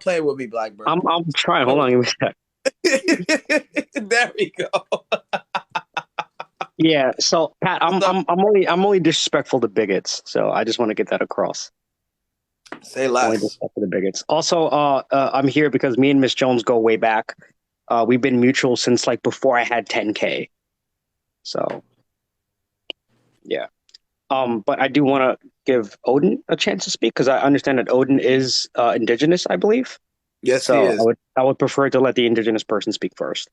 playing with me, Blackbird. I'm trying. Hold So, on, give me a sec. there we go. Yeah. So Pat, What's up? I'm only disrespectful to bigots. So I just want to get that across. Say Only less. disrespectful to bigots. Also, I'm here because me and Miss Jones go way back. We've been mutual since like before I had 10K. So yeah. But I do want to give Odin a chance to speak because I understand that Odin is indigenous, I believe. Yes, he So is. I would prefer to let the indigenous person speak first.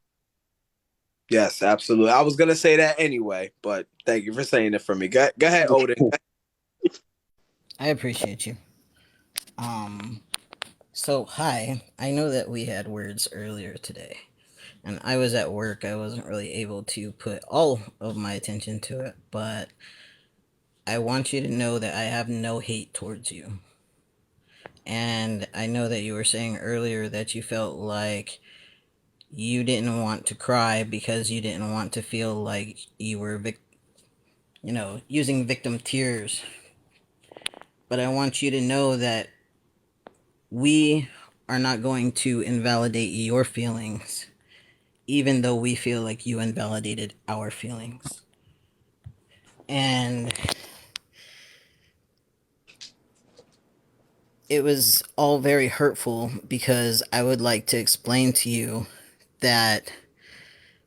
Yes, absolutely. I was gonna say that anyway, but thank you for saying it for me. Go ahead, Odin. I appreciate you. Um, so hi. I know that we had words earlier today, and I was at work. I wasn't really able to put all of my attention to it, but I want you to know that I have no hate towards you. And I know that you were saying earlier that you felt like you didn't want to cry because you didn't want to feel like you were using victim tears. But I want you to know that we are not going to invalidate your feelings, even though we feel like you invalidated our feelings. And it was all very hurtful because I would like to explain to you that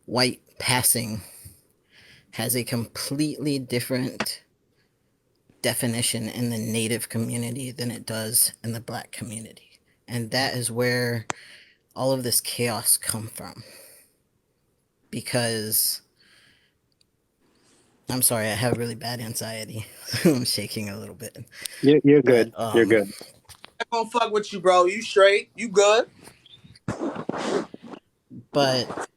white passing has a completely different definition in the native community than it does in the black community. And that is where all of this chaos come from. Because I'm sorry, I have really bad anxiety. I'm shaking a little bit. You're But good. You're good. I'm gonna fuck with you, bro. You straight? You good? but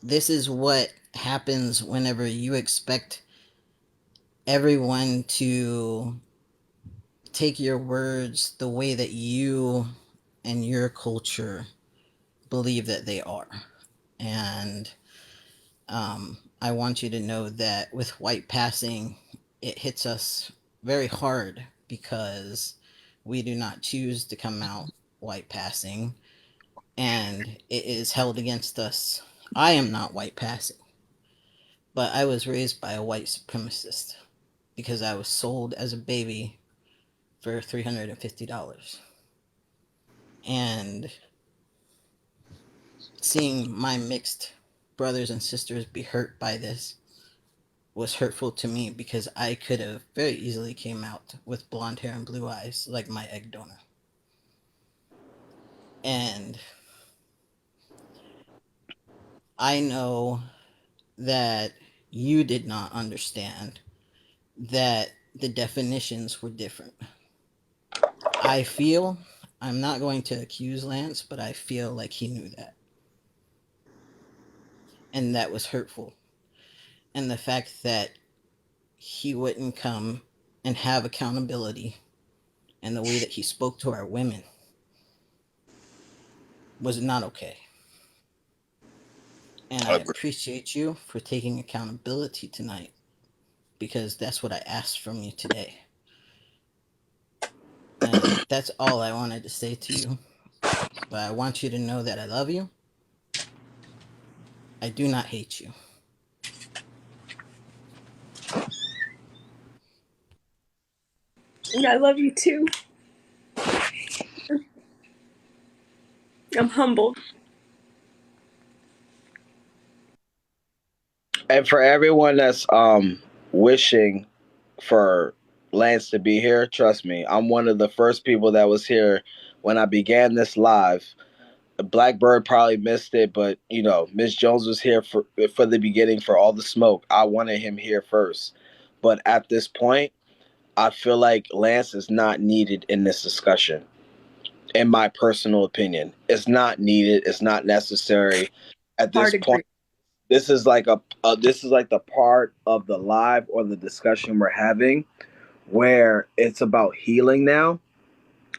this is what happens whenever you expect everyone to take your words the way that you and your culture believe that they are. And I want you to know that with white passing, it hits us very hard because we do not choose to come out white passing, and it is held against us. I am not white passing, but I was raised by a white supremacist because I was sold as a baby for $350. And seeing my mixed brothers and sisters be hurt by this was hurtful to me because I could have very easily came out with blonde hair and blue eyes like my egg donor. And I know that you did not understand that the definitions were different. I feel, I'm not going to accuse Lance, but I feel like he knew that. And that was hurtful. And the fact that he wouldn't come and have accountability and the way that he spoke to our women was not okay. And I Agree. appreciate you for taking accountability tonight because that's what I asked from you today. And that's all I wanted to say to you. But I want you to know that I love you. I do not hate you. I love you too. I'm humbled. And for everyone that's wishing for Lance to be here, trust me, I'm one of the first people that was here when I began this live. Blackbird probably missed it, but Miss Jones was here for the beginning for all the smoke. I wanted him here first. But at this point, I feel like Lance is not needed in this discussion. In my personal opinion, it's not needed. It's not necessary at this Hard agree. point. This is like this is like the part of the live or the discussion we're having where it's about healing now,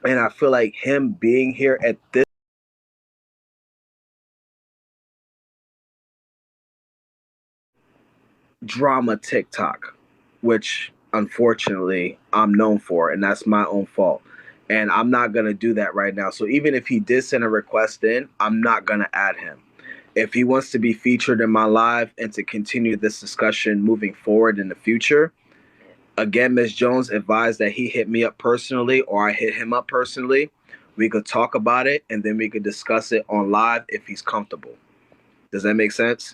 and I feel like him being here at this drama TikTok, which unfortunately I'm known for, and that's my own fault. And I'm not going to do that right now. So even if he did send a request in, I'm not going to add him. If he wants to be featured in my live and to continue this discussion moving forward in the future, again, Ms. Jones advised that he hit me up personally or I hit him up personally. We could talk about it and then we could discuss it on live if he's comfortable. Does that make sense?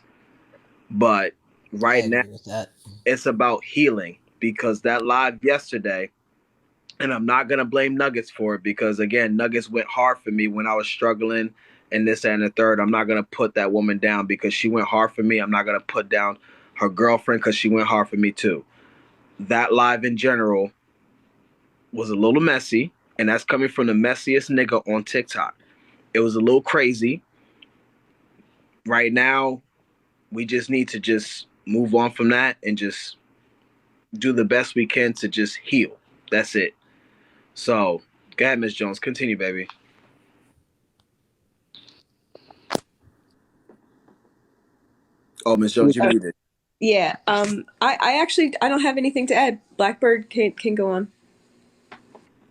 But I right now, agree with that. it's about healing because that live yesterday, and I'm not gonna blame Nuggets for it because again, Nuggets went hard for me when I was struggling and this and the third. I'm not gonna put that woman down because she went hard for me. I'm not gonna put down her girlfriend because she went hard for me too. That live in general was a little messy, and that's coming from the messiest nigga on TikTok. It was a little crazy. Right now, we just need to just move on from that and just do the best we can to just heal. That's it. So, go ahead, Miss Jones. Continue, baby. Oh, Miss Jones, you muted. Yeah. I actually I don't have anything to add. Blackbird can go on.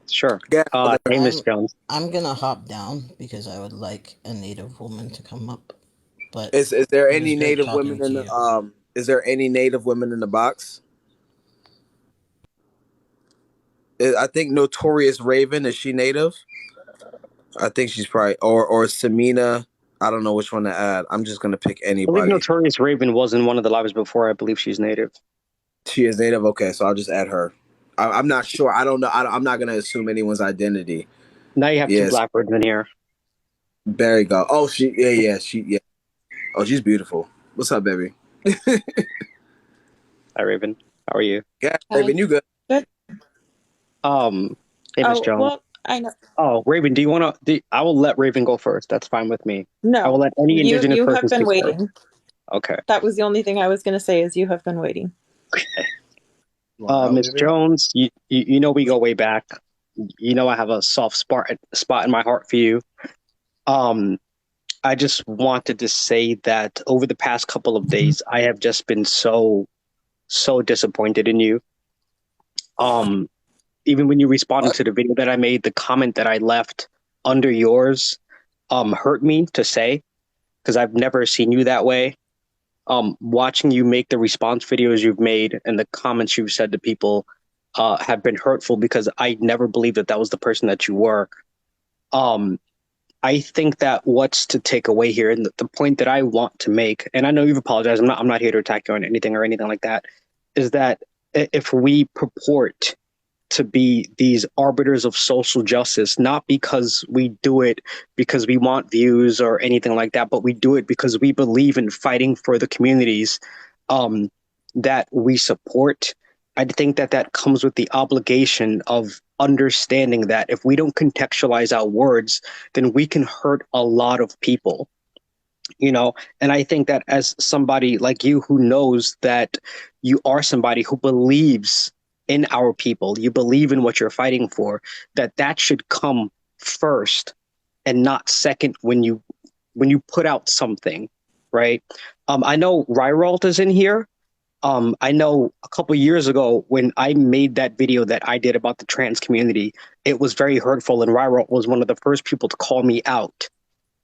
Sure. Yeah, Hey, Miss I'm Jones. I'm gonna hop down because I would like a native woman to come up. But is there it was any great native talking women to in you. the is there any native women in the box? I think Notorious Raven, is she native? I think she's probably or Samina. I don't know which one to add. I'm just gonna pick I believe anybody. Notorious Raven was in one of the lives before. I believe she's native. She is native. Okay, so I'll just add her. I'm not sure. I don't know. I'm not gonna assume anyone's identity. Now you have two Yes, Blackbirds in here. there you go. Oh, she. Oh, she's beautiful. What's up, baby? Hi, Raven. How are you? Yeah, Hi. Raven, you good? Good. Hey, Miss Oh, Jones. well, I know. Oh, Raven, do you want to? I will let Raven go first. That's fine with me. I will No, let any indigenous you person have been speak first. waiting. Okay. That was the only thing I was going to say is you have been waiting. Miss Jones, you know we go way back. You know I have a soft spot in my heart for you. I just wanted to say that over the past couple of days, I have just been so disappointed in you. Even when you responded What? to the video that I made, the comment that I left under yours, hurt me to say because I've never seen you that way. Watching you make the response videos you've made and the comments you've said to people have been hurtful because I never believed that that was the person that you were. Um, I think that what's to take away here, and the point that I want to make, and I know you've apologized. I'm not here to attack you on anything or anything like that. Is that if we purport to be these arbiters of social justice, not because we do it because we want views or anything like that, but we do it because we believe in fighting for the communities that we support. I think that that comes with the obligation of understanding that if we don't contextualize our words, then we can hurt a lot of people. And I think that as somebody like you who knows that you are somebody who believes in our people, you believe in what you're fighting for, that should come first and not second when you put out something, right? I know Ryralt is in here. I know a couple years ago when I made that video that I did about the trans community, it was very hurtful, and Ryralt was one of the first people to call me out.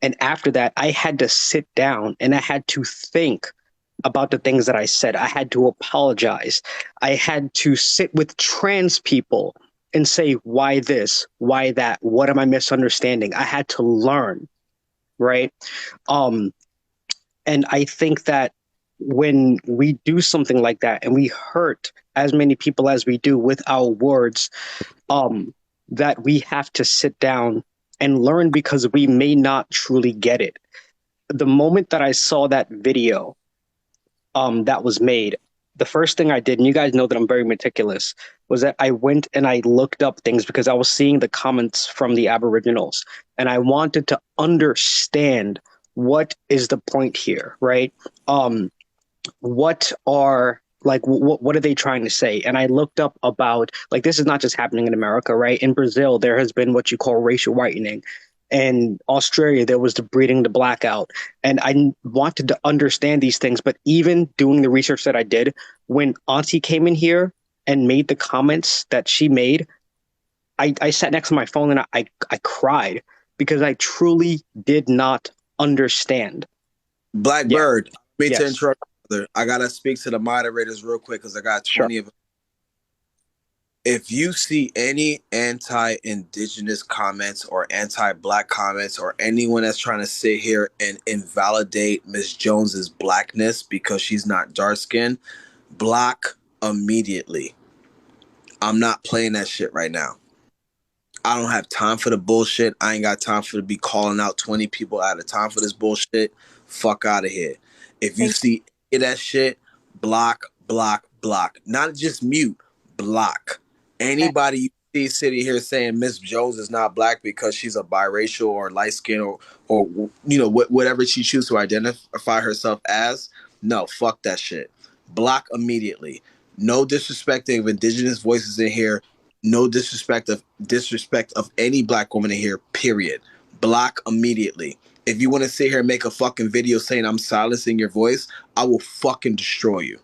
And after that, I had to sit down and I had to think about the things that I said. I had to apologize. I had to sit with trans people and say, why this? Why that? What am I misunderstanding? I had to learn, right? And I think that when we do something like that and we hurt as many people as we do with our words, that we have to sit down and learn because we may not truly get it. The moment that I saw that video that was made, the first thing I did, and you guys know that I'm very meticulous, was that I went and I looked up things because I was seeing the comments from the Aboriginals and I wanted to understand what is the point here, right? What are what are they trying to say? And I looked up about, like, this is not just happening in America, right? In Brazil, there has been what you call racial whitening. In Australia, there was the breeding the blackout. And I wanted to understand these things. But even doing the research that I did, when Auntie came in here and made the comments that she made, I sat next to my phone and I cried because I truly did not understand. Yeah. Blackbird, me to Yes. interrupt, brother. I gotta speak to the moderators real quick because I got Sure. 20 of them. If you see any anti-indigenous comments or anti-black comments or anyone that's trying to sit here and invalidate Miss Jones's blackness because she's not dark skinned, block immediately. I'm not playing that shit right now. I don't have time for the bullshit. I ain't got time for to be calling out 20 people at a time for this bullshit. Fuck out of here. If you see any of that shit, block, block, block. Not just mute, block. Anybody you see sitting here saying Miss Jones is not black because she's a biracial or light skin or you know whatever she chooses to identify herself as, no, fuck that shit. Block immediately. No disrespecting of indigenous voices in here. No disrespect of any black woman in here, period. Block immediately. If you want to sit here and make a fucking video saying I'm silencing your voice, I will fucking destroy you.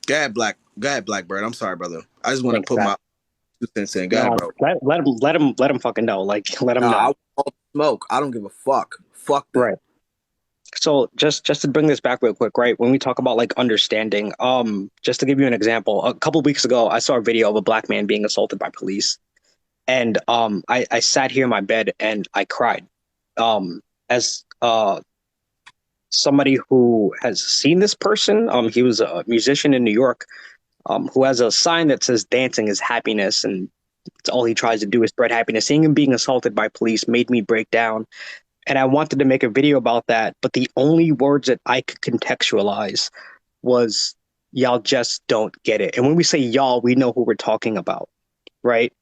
Go ahead, Blackbird. I'm sorry, brother. I just want to Thanks, put Pat. my 2 cents in. Go ahead, No, bro. let him fucking know. Like, let him Nah, I know. want all the smoke. I don't give a fuck. Fuck them. Right. So just to bring this back real quick, right? When we talk about like understanding, just to give you an example, a couple weeks ago, I saw a video of a black man being assaulted by police, and I sat here in my bed and I cried. As somebody who has seen this person, he was a musician in New York, who has a sign that says "dancing is happiness," and all he tries to do is spread happiness. Seeing him being assaulted by police made me break down. And I wanted to make a video about that, but the only words that I could contextualize was y'all just don't get it. And when we say y'all, we know who we're talking about, right?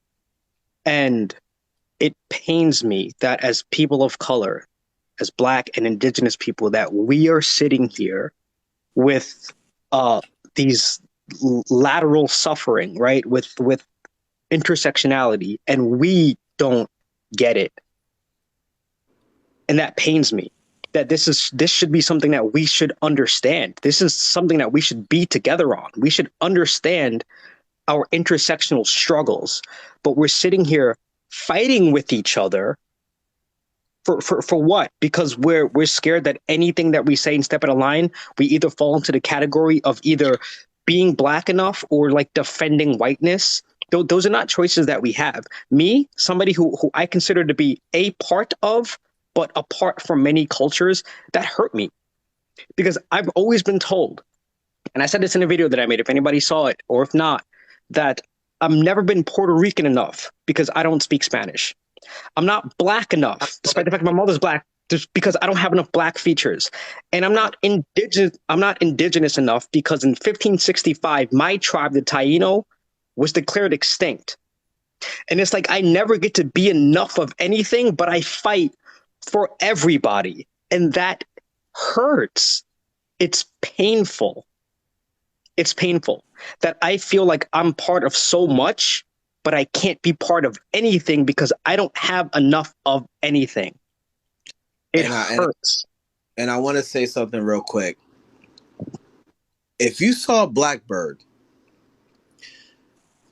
And it pains me that as people of color, as black and indigenous people, that we are sitting here with these lateral suffering, right? With intersectionality, and we don't get it. And that pains me, that this should be something that we should understand. This is something that we should be together on. We should understand our intersectional struggles, but we're sitting here fighting with each other for what? Because we're scared that anything that we say and step out of line, we either fall into the category of either being black enough or like defending whiteness. Those are not choices that we have. Me, somebody who I consider to be a part of, but apart from many cultures, that hurt me. Because I've always been told, and I said this in a video that I made, if anybody saw it, or if not, that I've never been Puerto Rican enough because I don't speak Spanish. I'm not black enough, despite the fact my mother's black, just because I don't have enough black features. And I'm not indigenous enough because in 1565, my tribe, the Taino, was declared extinct. And it's like I never get to be enough of anything, but I fight for everybody. And that hurts. It's painful. It's painful that I feel like I'm part of so much, but I can't be part of anything because I don't have enough of anything. It hurts. And I want to say something real quick. If you saw Blackbird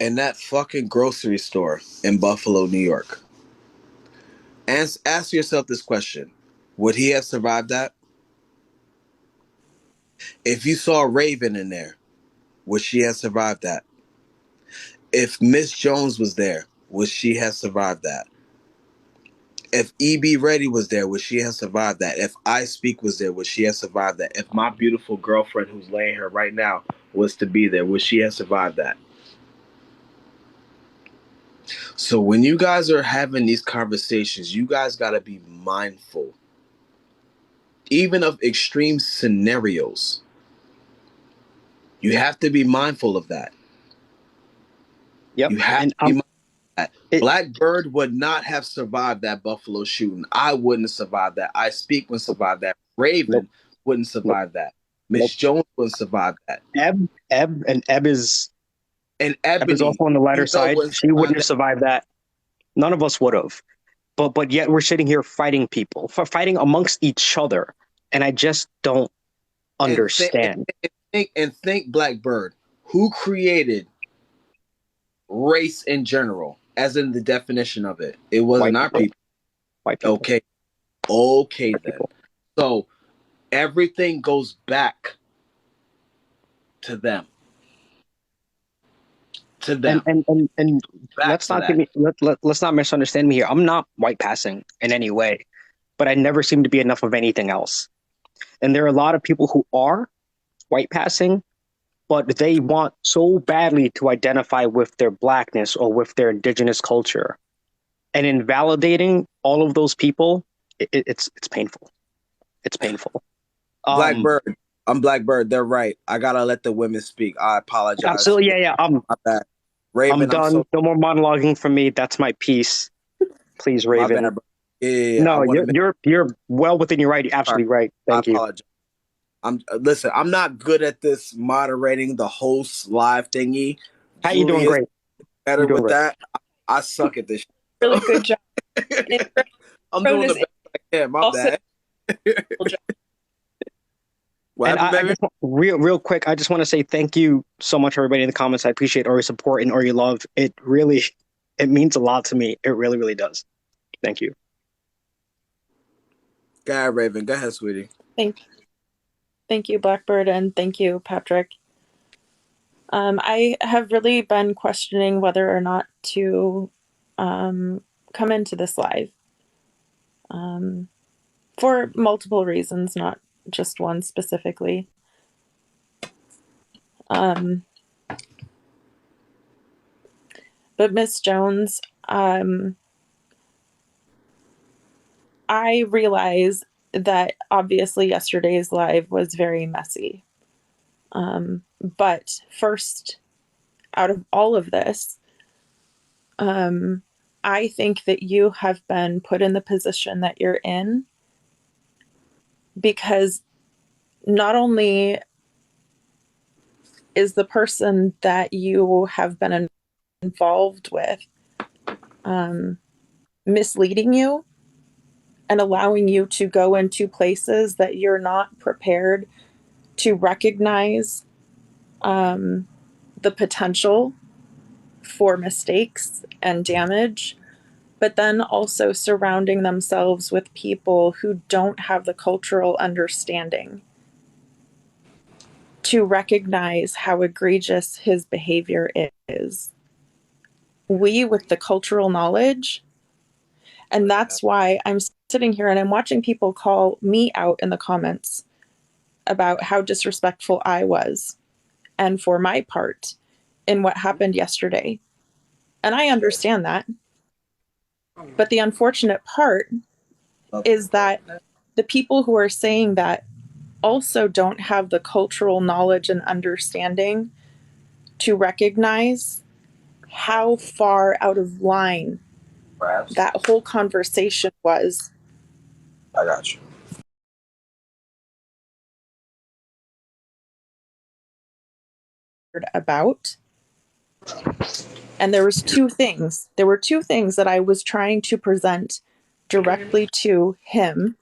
in that fucking grocery store in Buffalo, New York, ask yourself this question: would he have survived that? If you saw Raven in there, would she have survived that? If Miss Jones was there, would she have survived that? If E.B. Reddy was there, would she have survived that? If I Speak was there, would she have survived that? If my beautiful girlfriend who's laying here right now was to be there, would she have survived that? So when you guys are having these conversations, you guys got to be mindful, even of extreme scenarios. You have to be mindful of that. Yep. You have to be mindful of that. Blackbird would not have survived that Buffalo shooting. I wouldn't survive that. I Speak wouldn't survive that. Raven wouldn't survive that. Miss Jones wouldn't survive that. Eb is also on the lighter side. She wouldn't have survived that. None of us would have. But yet we're sitting here fighting people, fighting amongst each other, and I just don't understand. And think Blackbird, who created race in general, as in the definition of it. It wasn't our people. White people. Okay. White Then. people. So everything goes back to them. To them. And Back let's to not that. let's not misunderstand me here. I'm not white passing in any way, but I never seem to be enough of anything else. And there are a lot of people who are white passing, but they want so badly to identify with their blackness or with their indigenous culture. And invalidating all of those people, it's painful. It's painful. Blackbird. I'm Blackbird. They're right. I gotta let the women speak. I apologize. Absolutely, yeah. My bad. Raven, I'm done. No more monologuing from me. That's my piece. Please, Raven. My bad, bro. Yeah. No, you're well within your right. You're absolutely right. Thank you. I apologize. Listen, I'm not good at this moderating the host live thingy. How you doing? Great. Better with that. I suck at this. Really good job. I'm doing the best I can. My bad. Real quick, I just want to say thank you so much, everybody in the comments. I appreciate all your support and all your love. It means a lot to me. It really, really does. Thank you. Go ahead, Raven. Go ahead, sweetie. Thank you, Blackbird, and thank you, Patrick. I have really been questioning whether or not to come into this live for multiple reasons, not just one specifically. But Miss Jones, I realize that obviously yesterday's live was very messy. But first, out of all of this, I think that you have been put in the position that you're in because not only is the person that you have been involved with misleading you and allowing you to go into places that you're not prepared to recognize the potential for mistakes and damage, but then also surrounding themselves with people who don't have the cultural understanding to recognize how egregious his behavior is. We, with the cultural knowledge, and that's why I'm sitting here and I'm watching people call me out in the comments about how disrespectful I was and for my part in what happened yesterday. And I understand that. But the unfortunate part is that the people who are saying that also don't have the cultural knowledge and understanding to recognize how far out of line that whole conversation was. I got you. About. And there were two things that I was trying to present directly to him.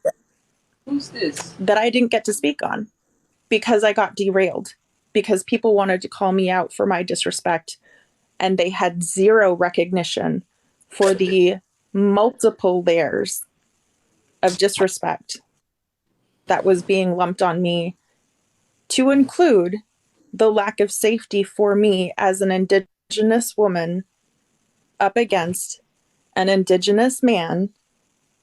Who's this? That I didn't get to speak on because I got derailed, because people wanted to call me out for my disrespect and they had zero recognition for the multiple layers of disrespect that was being lumped on me, to include the lack of safety for me as an indigenous woman up against an indigenous man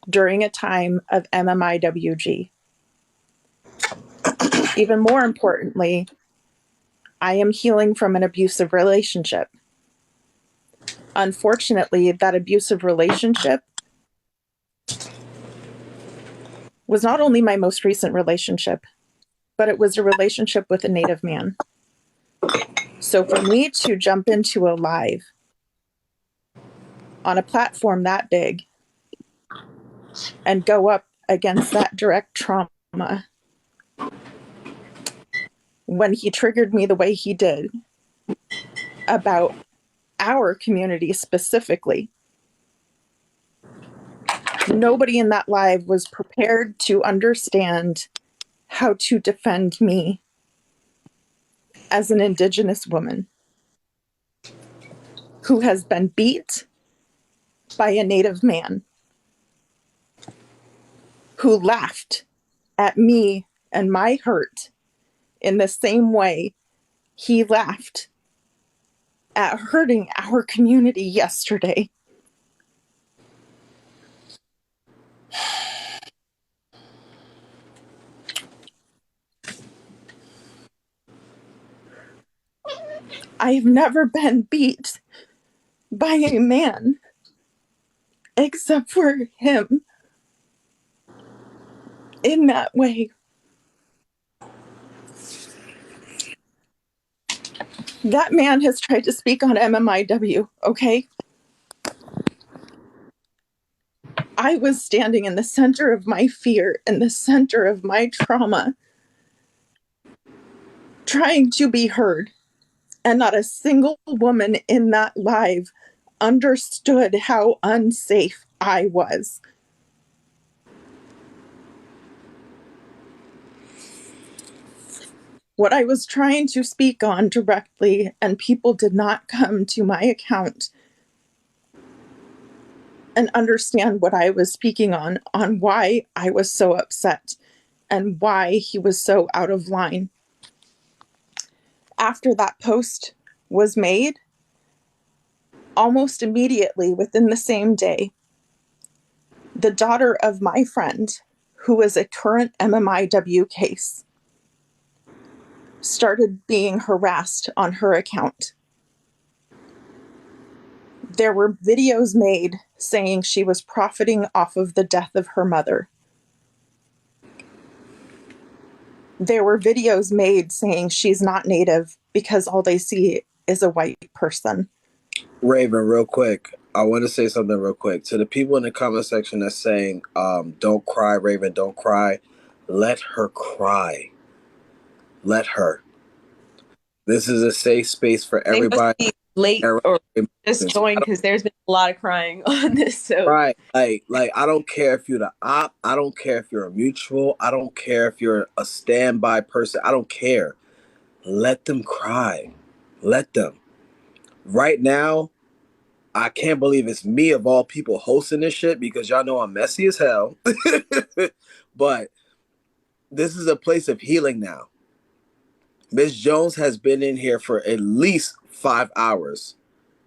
during a time of MMIWG. Even more importantly, I am healing from an abusive relationship. Unfortunately, that abusive relationship was not only my most recent relationship, but it was a relationship with a Native man. So for me to jump into a live on a platform that big and go up against that direct trauma when he triggered me the way he did about our community specifically, nobody in that live was prepared to understand how to defend me as an indigenous woman. who has been beat by a Native man, who laughed at me and my hurt in the same way he laughed at hurting our community yesterday. I have never been beat by a man except for him in that way. That man has tried to speak on MMIW, okay? I was standing in the center of my fear, in the center of my trauma, trying to be heard. And not a single woman in that live understood how unsafe I was. What I was trying to speak on directly, and people did not come to my account and understand what I was speaking on why I was so upset and why he was so out of line. After that post was made, almost immediately within the same day, the daughter of my friend, who was a current MMIW case, started being harassed on her account. There were videos made saying she was profiting off of the death of her mother. There were videos made saying she's not Native because all they see is a white person. Raven, real quick, I want to say something real quick to the people in the comment section that's saying, "Don't cry, Raven, don't cry." Let her cry. Let her. This is a safe space for They must everybody. be late or just joined because there's been a lot of crying on this. So right, like I don't care if you're the op. I don't care if you're a mutual. I don't care if you're a standby person. I don't care. Let them cry. Let them. Right now, I can't believe it's me of all people hosting this shit because y'all know I'm messy as hell. But this is a place of healing now. Ms. Jones has been in here for at least 5 hours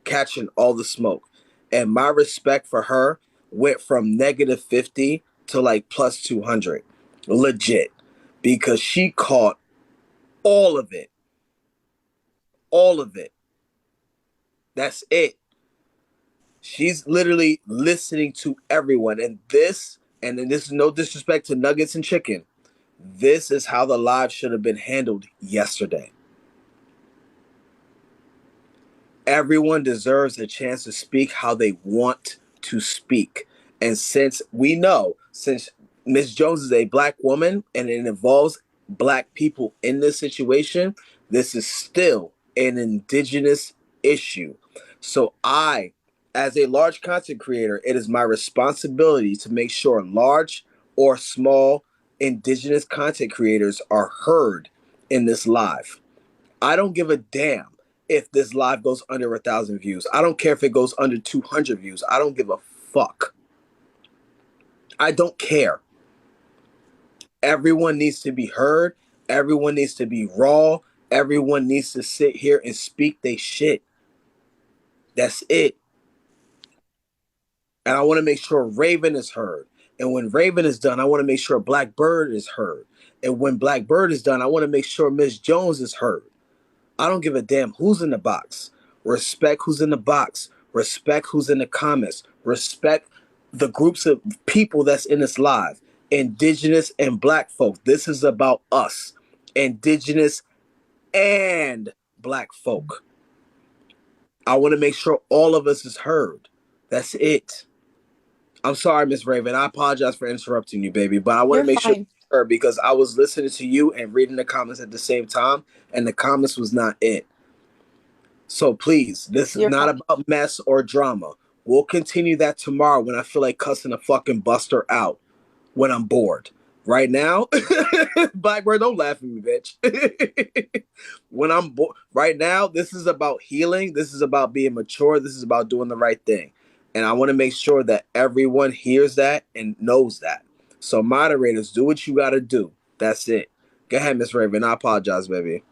catching all the smoke. And my respect for her went from -50 to like plus 200. Legit. Because she caught all of it. All of it. That's it. She's literally listening to everyone. And this is no disrespect to nuggets and chicken. This is how the live should have been handled yesterday. Everyone deserves a chance to speak how they want to speak. And since Ms. Jones is a black woman and it involves black people in this situation, this is still an indigenous issue. So as a large content creator, it is my responsibility to make sure large or small indigenous content creators are heard in this live. I don't give a damn if this live goes under 1,000 views. I don't care if it goes under 200 views. I don't give a fuck. I don't care. Everyone needs to be heard. Everyone needs to be raw. Everyone needs to sit here and speak their shit. That's it. And I want to make sure Raven is heard. And when Raven is done, I want to make sure Blackbird is heard. And when Blackbird is done, I want to make sure Miss Jones is heard. I don't give a damn who's in the box. Respect who's in the box. Respect who's in the comments. Respect the groups of people that's in this live. Indigenous and black folk. This is about us. Indigenous and black folk. I want to make sure all of us is heard. That's it. I'm sorry, Miss Raven. I apologize for interrupting you, baby. But I want to make sure because I was listening to you and reading the comments at the same time, and the comments was not it. So please, this is not about mess or drama. We'll continue that tomorrow when I feel like cussing a fucking buster out when I'm bored. Right now, Blackbird, don't laugh at me, bitch. When right now, this is about healing. This is about being mature. This is about doing the right thing. And I want to make sure that everyone hears that and knows that. So, moderators, do what you got to do. That's it. Go ahead, Miss Raven. I apologize, baby.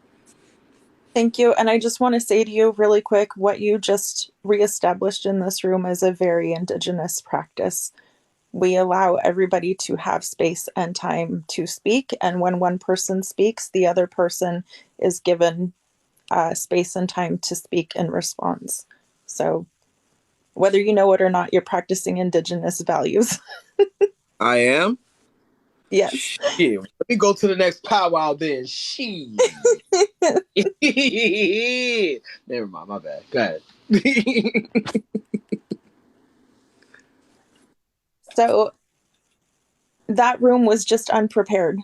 Thank you. And I just want to say to you really quick, what you just reestablished in this room is a very indigenous practice. We allow everybody to have space and time to speak. And when one person speaks, the other person is given space and time to speak in response. So whether you know it or not, you're practicing indigenous values. I am. Yes. Yeah. Let me go to the next powwow then. Never mind. My bad. Go ahead. So that room was just unprepared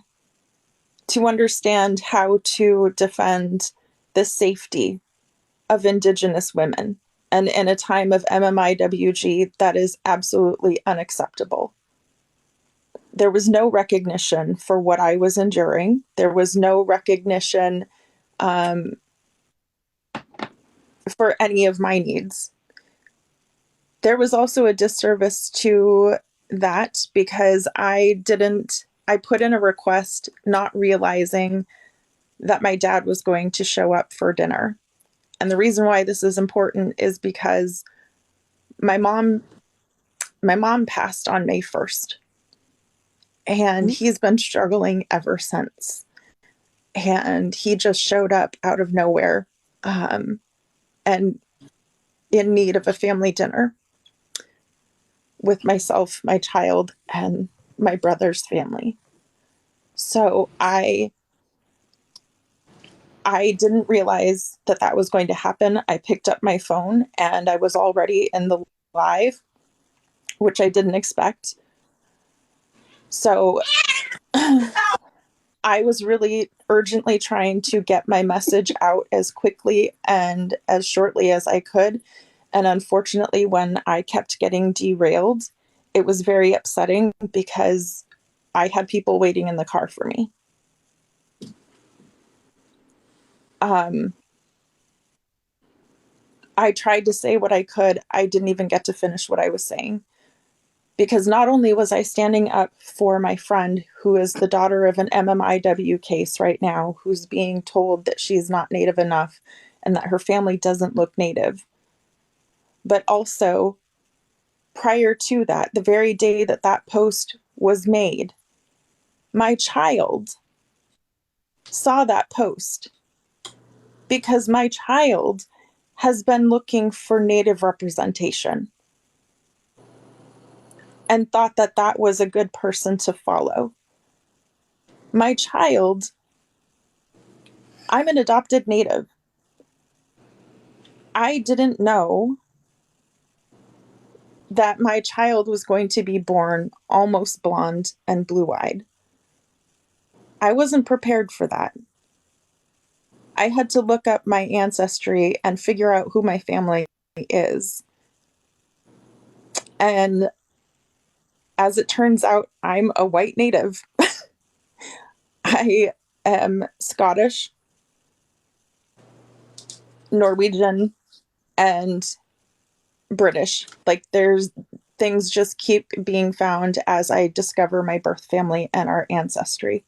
to understand how to defend the safety of Indigenous women. And in a time of MMIWG, that is absolutely unacceptable. There was no recognition for what I was enduring. There was no recognition for any of my needs. There was also a disservice to that because I put in a request not realizing that my dad was going to show up for dinner. And the reason why this is important is because my mom passed on May 1st. And he's been struggling ever since. And he just showed up out of nowhere and in need of a family dinner with myself, my child, and my brother's family. So I didn't realize that that was going to happen. I picked up my phone and I was already in the live, which I didn't expect. So I was really urgently trying to get my message out as quickly and as shortly as I could. And unfortunately, when I kept getting derailed, it was very upsetting because I had people waiting in the car for me. I tried to say what I could. I didn't even get to finish what I was saying. Because not only was I standing up for my friend, who is the daughter of an MMIW case right now, who's being told that she's not Native enough and that her family doesn't look Native, but also prior to that, the very day that that post was made, my child saw that post because my child has been looking for Native representation and thought that that was a good person to follow. My child, I'm an adopted Native. I didn't know that my child was going to be born almost blonde and blue-eyed. I wasn't prepared for that. I had to look up my ancestry and figure out who my family is. And as it turns out, I'm a white Native. I am Scottish, Norwegian, and British. Like, there's things just keep being found as I discover my birth family and our ancestry.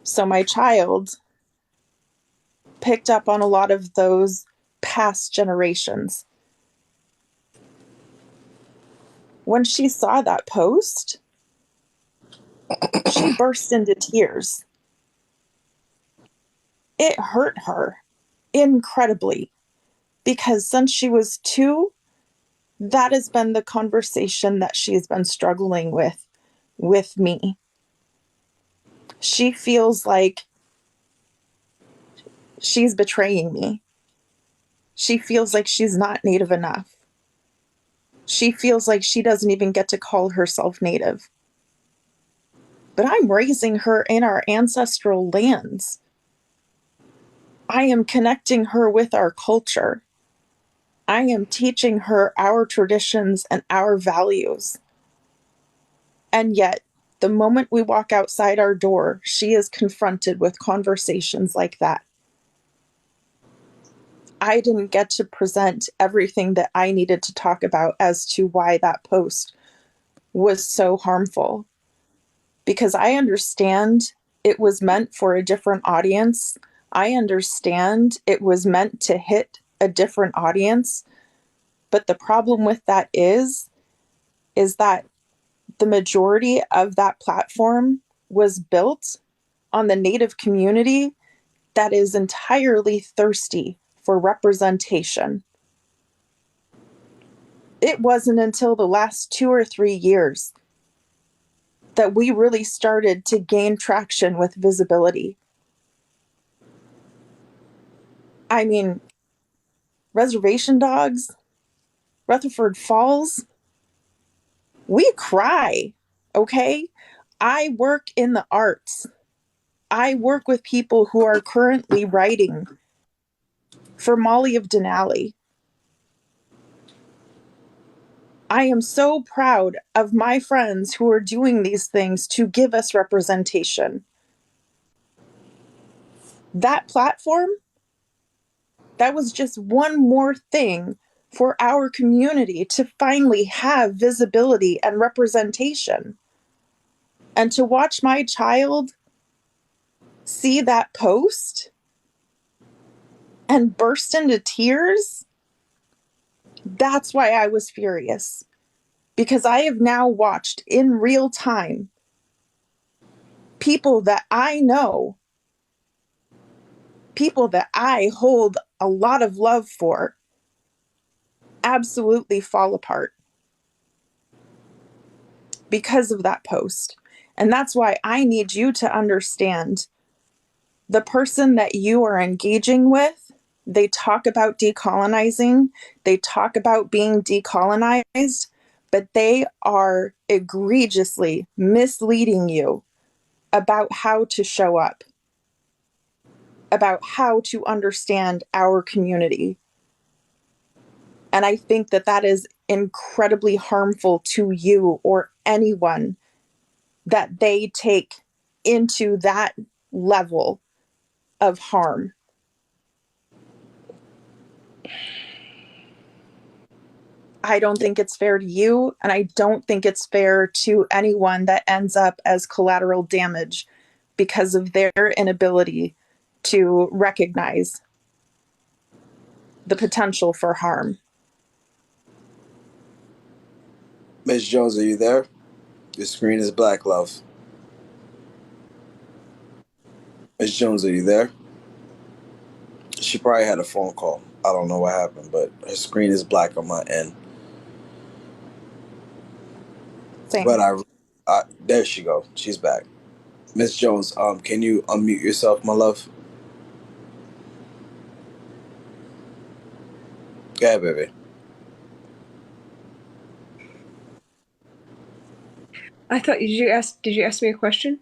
So my child picked up on a lot of those past generations. When she saw that post, she burst into tears. It hurt her incredibly because since she was 2, that has been the conversation that she's been struggling with me. She feels like she's betraying me. She feels like she's not Native enough. She feels like she doesn't even get to call herself Native. But I'm raising her in our ancestral lands. I am connecting her with our culture. I am teaching her our traditions and our values. And yet, The moment we walk outside our door, she is confronted with conversations like that. I didn't get to present everything that I needed to talk about as to why that post was so harmful. Because I understand it was meant for a different audience. I understand it was meant to hit a different audience. But the problem with that is that the majority of that platform was built on the Native community that is entirely thirsty for representation. It wasn't until the last 2 or 3 years that we really started to gain traction with visibility. I mean, Reservation Dogs, Rutherford Falls, we cry, okay? I work in the arts. I work with people who are currently writing for Molly of Denali. I am so proud of my friends who are doing these things to give us representation. That platform, that was just one more thing for our community to finally have visibility and representation. And to watch my child see that post and burst into tears, that's why I was furious. Because I have now watched in real time people that I know, people that I hold a lot of love for, absolutely fall apart because of that post. And that's why I need you to understand the person that you are engaging with. They talk about decolonizing, they talk about being decolonized, but they are egregiously misleading you about how to show up, about how to understand our community. And I think that that is incredibly harmful to you or anyone that they take into that level of harm. I don't think it's fair to you, and I don't think it's fair to anyone that ends up as collateral damage because of their inability to recognize the potential for harm. Miss Jones, are you there? Your screen is black, love. Miss Jones, are you there? She probably had a phone call. I don't know what happened, but her screen is black on my end. Same. But there she go. She's back. Miss Jones, can you unmute yourself, my love? Go ahead, baby. I thought did you ask me a question?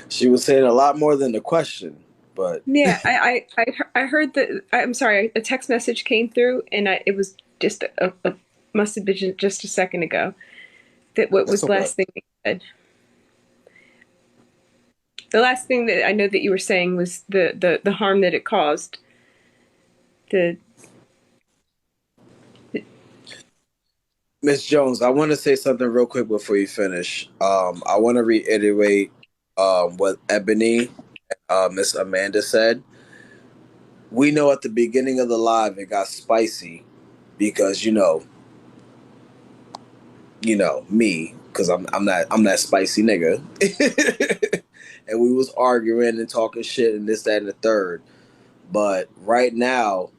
She was saying a lot more than the question, but Yeah, I heard that. I'm sorry, a text message came through, and it was just must have been just a second ago. That what that's was the okay. last thing that you said? The last thing that I know that you were saying was the harm that it caused. The Miss Jones, I want to say something real quick before you finish. I want to reiterate what Ebony, Miss Amanda said. We know at the beginning of the live it got spicy because me, because I'm that spicy nigga, and we was arguing and talking shit and this, that, and the third. But right now,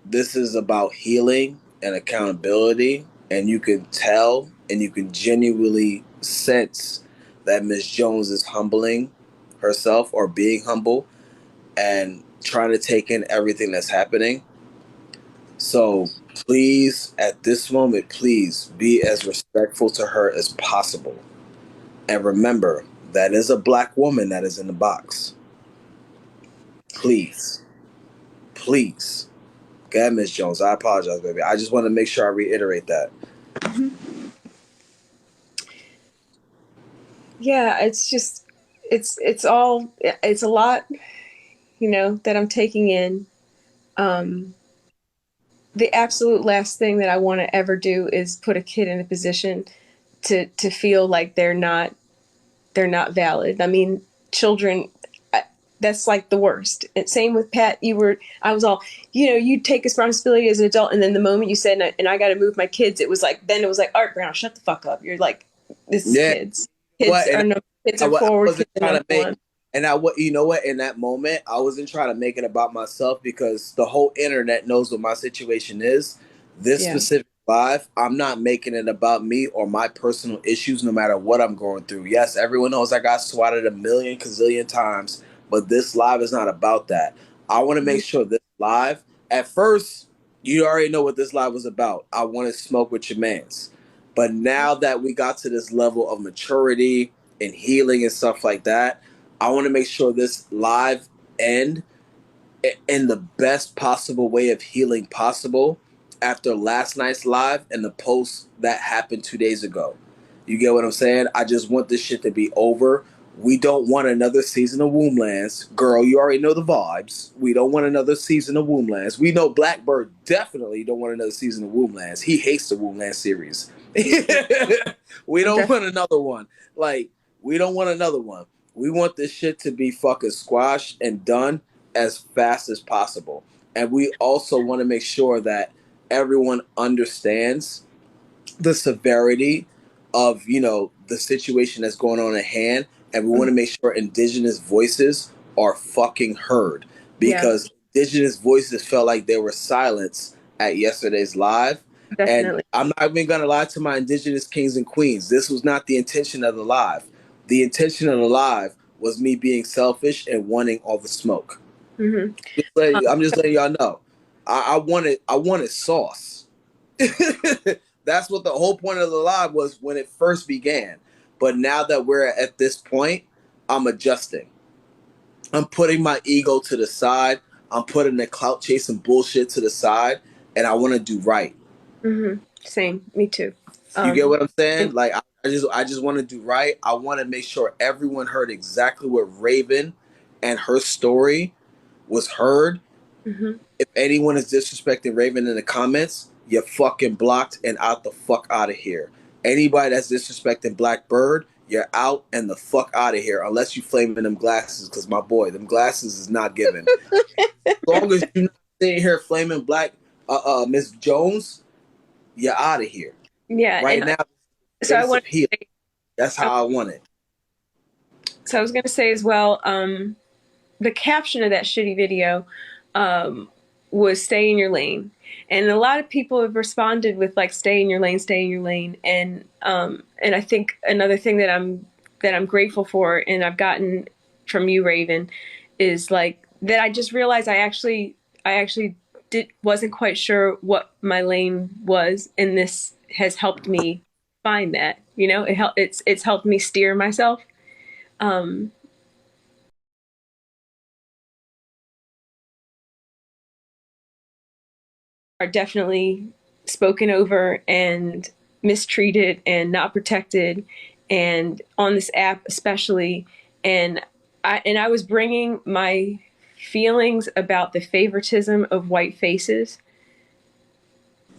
this is about healing and accountability, and you can tell and you can genuinely sense that Miss Jones is humbling herself or being humble and trying to take in everything that's happening. So please, at this moment, please be as respectful to her as possible. And remember, that is a black woman that is in the box. Please. Please. Go ahead, Miss Jones. I apologize, baby. I just want to make sure I reiterate that. Mhm. Yeah, it's just it's all it's a lot, that I'm taking in. Um, the absolute last thing that I want to ever do is put a kid in a position to feel like they're not valid. I mean, children, that's like the worst. And same with Pat. I was all, you take responsibility as an adult, and then the moment you said, and I got to move my kids, it was like, Art Brown, shut the fuck up. You're like, this is Yeah. kids. What? And Kids are I forward. wasn't Kids are trying number to make, one. and I what you know what? In that moment, I wasn't trying to make it about myself because the whole internet knows what my situation is. This Yeah. specific live, I'm not making it about me or my personal issues, no matter what I'm going through. Yes, everyone knows I got swatted a million gazillion times, but this live is not about that. I want to make sure this live. At first, you already know what this live was about. I want to smoke with your mans. But now that we got to this level of maturity and healing and stuff like that, I want to make sure this live end in the best possible way of healing possible after last night's live and the post that happened 2 days ago. You get what I'm saying? I just want this shit to be over. We don't want another season of Womblands. Girl, you already know the vibes. We don't want another season of Womblands. We know Blackbird definitely don't want another season of Womblands. He hates the Wombland series. We don't want another one. Like, we don't want another one. We want this shit to be fucking squashed and done as fast as possible. And we also want to make sure that everyone understands the severity of, the situation that's going on at hand. And we want to make sure indigenous voices are fucking heard Yeah, because indigenous voices felt like they were silenced at yesterday's live. And definitely. I'm not even going to lie to my indigenous kings and queens. This was not the intention of the live. The intention of the live was me being selfish and wanting all the smoke. Hmm. I'm just letting y'all know. I wanted sauce. That's what the whole point of the live was when it first began. But now that we're at this point, I'm adjusting. I'm putting my ego to the side. I'm putting the clout chasing bullshit to the side, and I want to do right. Hmm. Same. Me too. You get what I'm And saying? Like I just want to do right. I want to make sure everyone heard exactly what Raven and her story was heard. mhm. If anyone is disrespecting Raven in the comments, you're fucking blocked and out the fuck out of here. Anybody that's disrespecting Blackbird, you're out and the fuck out of here. Unless you flaming them glasses, because my boy, them glasses is not given. As long as you're not sitting here flaming Black Miss Jones, you're out of here. Yeah, Right and now, so I space want of healing. to say, That's how I want it. so I was going to say as well, the caption of that shitty video um, was "Stay in your lane," and a lot of people have responded with like "Stay in your lane, stay in your lane," and I think another thing that I'm grateful for, and I've gotten from you, Raven, is like that. I just realized I actually wasn't quite sure what my lane was, and this has helped me find that. It's helped me steer myself. Um, are definitely spoken over and mistreated and not protected, and on this app especially. And I was bringing my feelings about the favoritism of white faces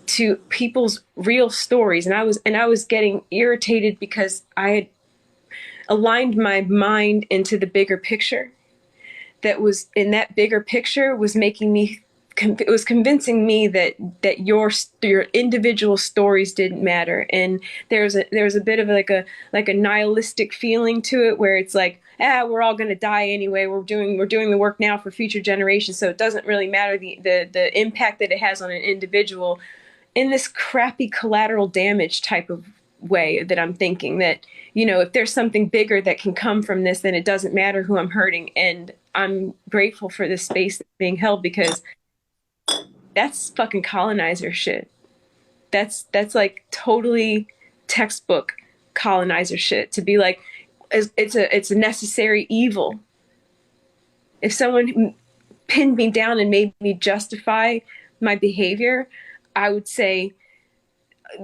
to people's real stories, and I was getting irritated because I had aligned my mind into the bigger picture that was in that bigger picture was making me it was convincing me that your individual stories didn't matter. And there's a bit of like a nihilistic feeling to it where it's like, we're all going to die anyway, we're doing the work now for future generations, so it doesn't really matter the impact that it has on an individual, in this crappy collateral damage type of way that I'm thinking that, if there's something bigger that can come from this, then it doesn't matter who I'm hurting. And I'm grateful for this space that's being held, because that's fucking colonizer shit. That's like totally textbook colonizer shit to be like, it's a necessary evil. If someone pinned me down and made me justify my behavior, I would say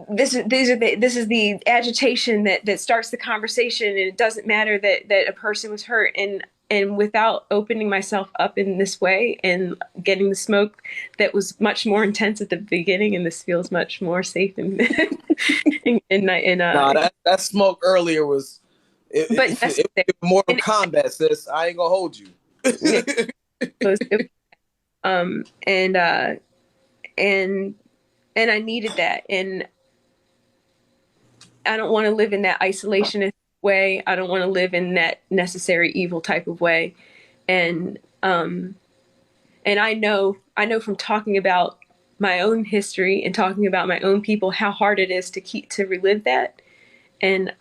this is the agitation that starts the conversation, and it doesn't matter that a person was hurt. And without opening myself up in this way and getting the smoke that was much more intense at the beginning, and this feels much more safe and Nah, that smoke earlier was but it was Mortal Kombat, sis. I ain't gonna hold you. Yeah, and I needed that, and I don't want to live in that isolationist way. I don't want to live in that necessary evil type of way. And I know from talking about my own history and talking about my own people how hard it is to relive that. And